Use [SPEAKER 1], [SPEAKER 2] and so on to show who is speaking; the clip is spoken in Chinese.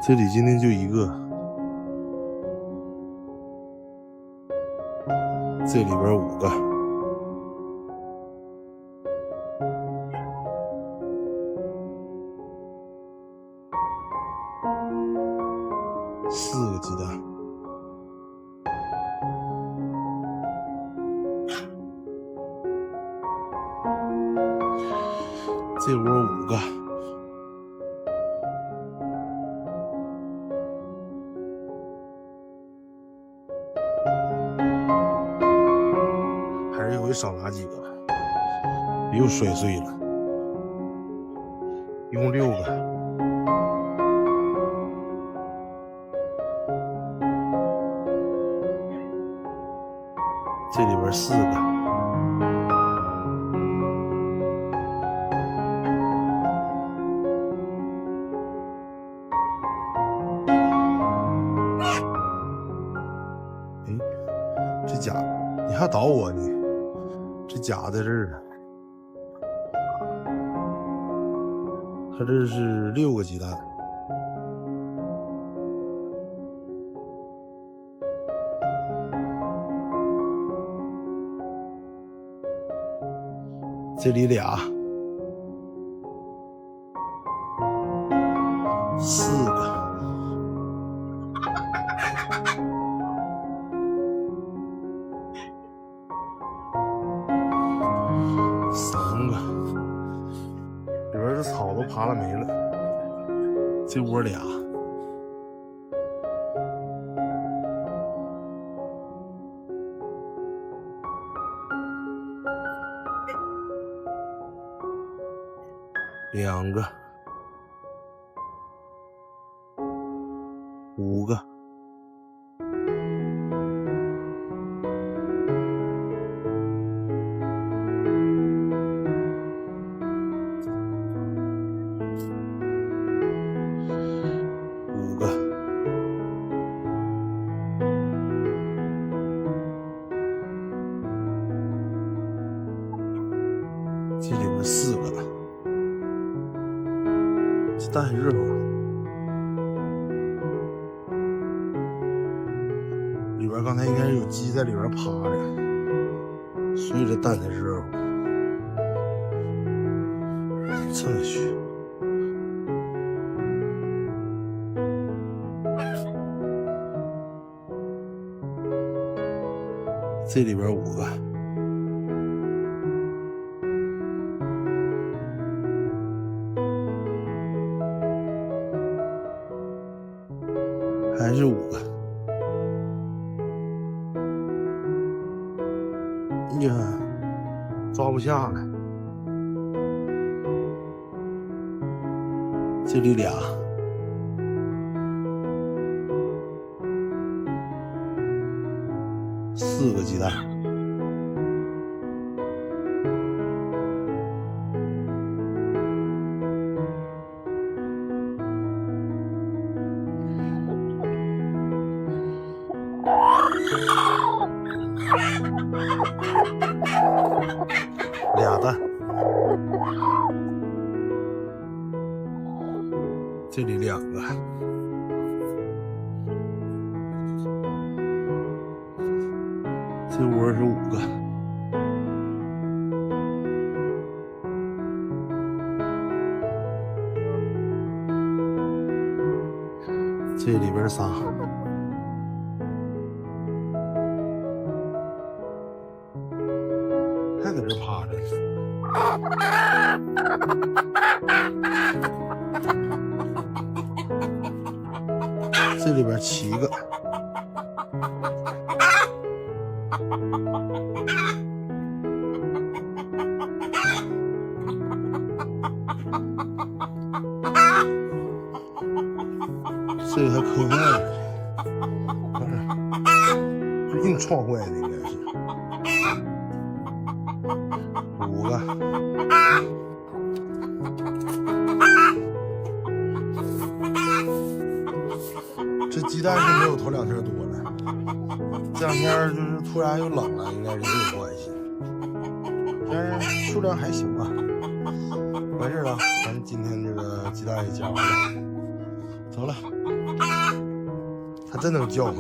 [SPEAKER 1] 这里今天就一个，这里边5个，4个鸡蛋，这窝5个，还是有回少拿几个，又摔碎了，一共6个。这里边4个，这甲你还捣我呢？这甲在这儿呢，它这是6个鸡蛋。这里俩，4个，3个，里边的草都爬了没了。这窝俩，2个，5个，5个，这里边4个，这蛋很热乎，里边刚才应该是有鸡在里边趴着，所以这蛋才热乎。蹭下去，这里边5个，还是5个。呀，抓不下来。这里俩，4个鸡蛋，俩蛋，这里2个，这窝是5个。这里边仨，还搁这趴着呢。这里边7个。这个还磕坏了，这硬撞坏的应该是。5个，这鸡蛋是没有头2天多了，这2天就是突然又冷了，应该是也有关系。但是数量还行吧，完事了，咱们今天这个鸡蛋也加完了，走了。它真能叫唤。